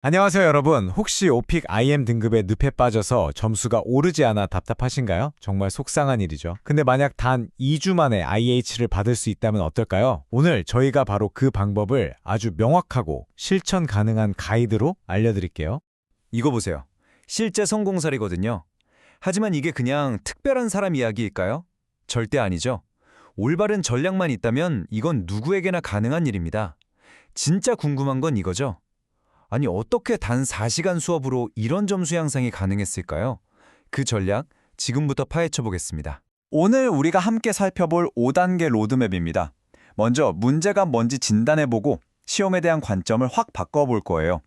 안녕하세요, 여러분. 혹시 오픽 IM 등급의 늪에 빠져서 점수가 오르지 않아 답답하신가요? 정말 속상한 일이죠. 근데 만약 단 2주 만에 IH를 받을 수 있다면 어떨까요? 오늘 저희가 바로 그 방법을 아주 명확하고 실천 가능한 가이드로 알려드릴게요. 이거 보세요. 실제 성공사례거든요. 하지만 이게 그냥 특별한 사람 이야기일까요? 절대 아니죠. 올바른 전략만 있다면 이건 누구에게나 가능한 일입니다. 진짜 궁금한 건 이거죠. 아니, 어떻게 단 4시간 수업으로 이런 점수 향상이 가능했을까요? 그 전략 지금부터 파헤쳐 보겠습니다. 오늘 우리가 함께 살펴볼 5단계 로드맵입니다. 먼저 문제가 뭔지 진단해보고 시험에 대한 관점을 확 바꿔볼 거예요.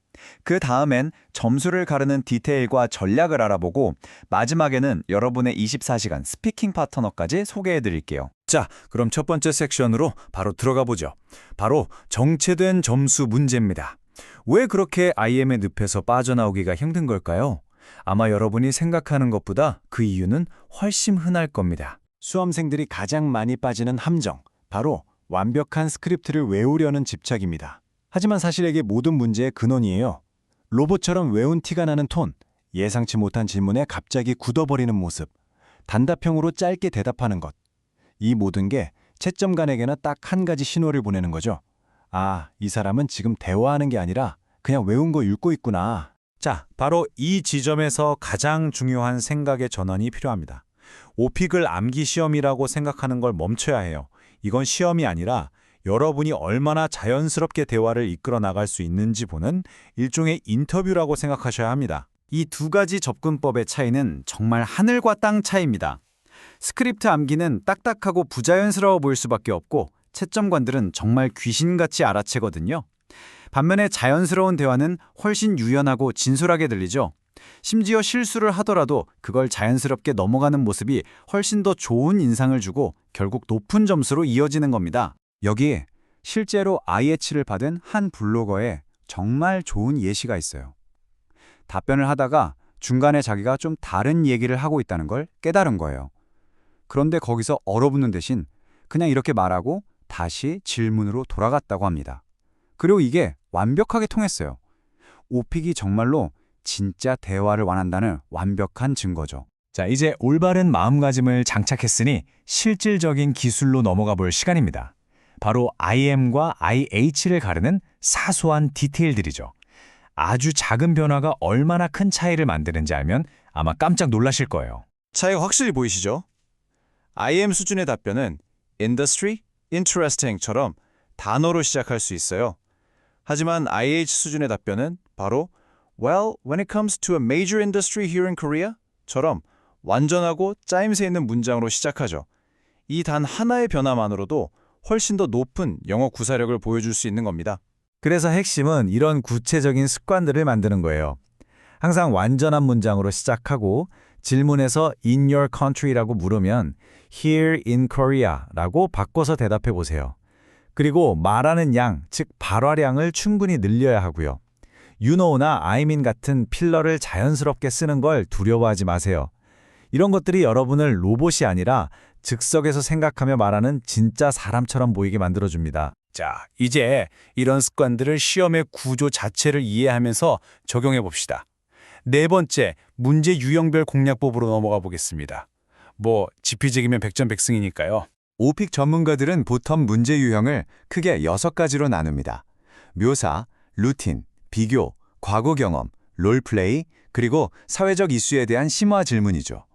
그 다음엔 점수를 가르는 디테일과 전략을 알아보고 마지막에는 여러분의 24시간 스피킹 파트너까지 소개해드릴게요. 자, 그럼 첫 번째 섹션으로 바로 들어가 보죠. 바로 정체된 점수 문제입니다. 왜 그렇게 IM의 늪에서 빠져나오기가 힘든 걸까요? 아마 여러분이 생각하는 것보다 그 이유는 훨씬 흔할 겁니다. 수험생들이 가장 많이 빠지는 함정, 바로 완벽한 스크립트를 외우려는 집착입니다. 하지만 사실 이게 모든 문제의 근원이에요. 로봇처럼 외운 티가 나는 톤, 예상치 못한 질문에 갑자기 굳어버리는 모습, 단답형으로 짧게 대답하는 것. 이 모든 게 채점관에게는 딱 한 가지 신호를 보내는 거죠. 아, 이 사람은 지금 대화하는 게 아니라 그냥 외운 거 읽고 있구나. 자, 바로 이 지점에서 가장 중요한 생각의 전환이 필요합니다. 오픽을 암기 시험이라고 생각하는 걸 멈춰야 해요. 이건 시험이 아니라 여러분이 얼마나 자연스럽게 대화를 이끌어 나갈 수 있는지 보는 일종의 인터뷰라고 생각하셔야 합니다. 이 두 가지 접근법의 차이는 정말 하늘과 땅 차이입니다. 스크립트 암기는 딱딱하고 부자연스러워 보일 수밖에 없고 채점관들은 정말 귀신같이 알아채거든요. 반면에 자연스러운 대화는 훨씬 유연하고 진솔하게 들리죠. 심지어 실수를 하더라도 그걸 자연스럽게 넘어가는 모습이 훨씬 더 좋은 인상을 주고 결국 높은 점수로 이어지는 겁니다. 여기에 실제로 IH를 받은 한 블로거에 정말 좋은 예시가 있어요. 답변을 하다가 중간에 자기가 좀 다른 얘기를 하고 있다는 걸 깨달은 거예요. 그런데 거기서 얼어붙는 대신 그냥 이렇게 말하고 다시 질문으로 돌아갔다고 합니다. 그리고 이게 완벽하게 통했어요. 오픽이 정말로 진짜 대화를 원한다는 완벽한 증거죠. 자, 이제 올바른 마음가짐을 장착했으니 실질적인 기술로 넘어가 볼 시간입니다. 바로 IM과 IH를 가르는 사소한 디테일들이죠. 아주 작은 변화가 얼마나 큰 차이를 만드는지 알면 아마 깜짝 놀라실 거예요. 차이가 확실히 보이시죠? IM 수준의 답변은 industry, interesting처럼 단어로 시작할 수 있어요. 하지만 IH 수준의 답변은 바로 well, when it comes to a major industry here in Korea?처럼 완전하고 짜임새 있는 문장으로 시작하죠. 이 단 하나의 변화만으로도 훨씬 더 높은 영어 구사력을 보여줄 수 있는 겁니다. 그래서 핵심은 이런 구체적인 습관들을 만드는 거예요. 항상 완전한 문장으로 시작하고 질문에서 in your country라고 물으면 here in Korea라고 바꿔서 대답해 보세요. 그리고 말하는 양, 즉 발화량을 충분히 늘려야 하고요. You know나 I mean 같은 필러를 자연스럽게 쓰는 걸 두려워하지 마세요. 이런 것들이 여러분을 로봇이 아니라 즉석에서 생각하며 말하는 진짜 사람처럼 보이게 만들어줍니다. 자, 이제 이런 습관들을 시험의 구조 자체를 이해하면서 적용해 봅시다. 네 번째, 문제 유형별 공략법으로 넘어가 보겠습니다. 지피지기면 백전백승이니까요. 오픽 전문가들은 보통 문제 유형을 크게 6가지로 나눕니다. 묘사, 루틴, 비교, 과거 경험, 롤플레이, 그리고 사회적 이슈에 대한 심화 질문이죠.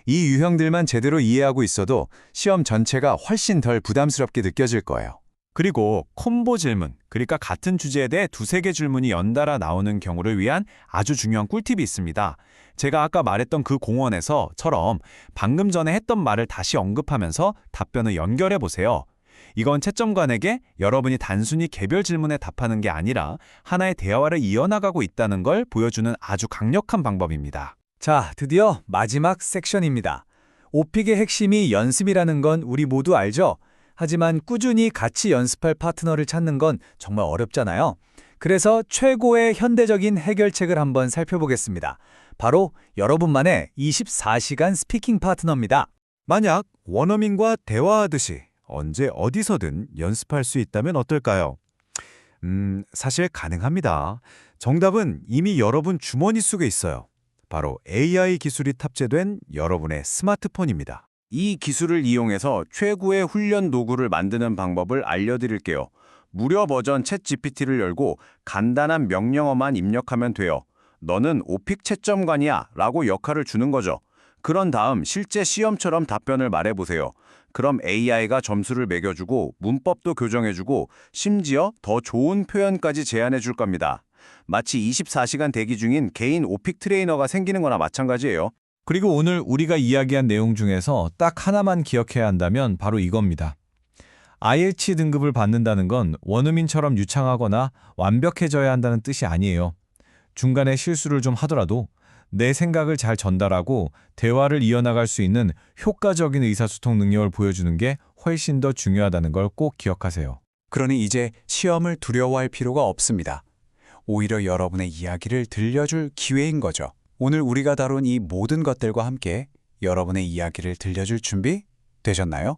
이 유형들만 제대로 이해하고 있어도 시험 전체가 훨씬 덜 부담스럽게 느껴질 거예요. 그리고 콤보 질문, 그러니까 같은 주제에 대해 두세 개 질문이 연달아 나오는 경우를 위한 아주 중요한 꿀팁이 있습니다. 제가 아까 말했던 그 공원에서처럼 방금 전에 했던 말을 다시 언급하면서 답변을 연결해 보세요. 이건 채점관에게 여러분이 단순히 개별 질문에 답하는 게 아니라 하나의 대화를 이어나가고 있다는 걸 보여주는 아주 강력한 방법입니다. 자, 드디어 마지막 섹션입니다. 오픽의 핵심이 연습이라는 건 우리 모두 알죠? 하지만 꾸준히 같이 연습할 파트너를 찾는 건 정말 어렵잖아요. 그래서 최고의 현대적인 해결책을 한번 살펴보겠습니다. 바로 여러분만의 24시간 스피킹 파트너입니다. 만약 원어민과 대화하듯이 언제 어디서든 연습할 수 있다면 어떨까요? 사실 가능합니다. 정답은 이미 여러분 주머니 속에 있어요. 바로 AI 기술이 탑재된 여러분의 스마트폰입니다. 이 기술을 이용해서 최고의 훈련 도구를 만드는 방법을 알려드릴게요. 무료 버전 챗 GPT를 열고 간단한 명령어만 입력하면 돼요. 너는 오픽 채점관이야 라고 역할을 주는 거죠. 그런 다음 실제 시험처럼 답변을 말해보세요. 그럼 AI가 점수를 매겨주고 문법도 교정해주고 심지어 더 좋은 표현까지 제안해줄 겁니다. 마치 24시간 대기 중인 개인 오픽 트레이너가 생기는 거나 마찬가지예요. 그리고 오늘 우리가 이야기한 내용 중에서 딱 하나만 기억해야 한다면 바로 이겁니다. IH 등급을 받는다는 건 원어민처럼 유창하거나 완벽해져야 한다는 뜻이 아니에요. 중간에 실수를 좀 하더라도 내 생각을 잘 전달하고 대화를 이어나갈 수 있는 효과적인 의사소통 능력을 보여주는 게 훨씬 더 중요하다는 걸 꼭 기억하세요. 그러니 이제 시험을 두려워할 필요가 없습니다. 오히려 여러분의 이야기를 들려줄 기회인 거죠. 오늘 우리가 다룬 이 모든 것들과 함께 여러분의 이야기를 들려줄 준비 되셨나요?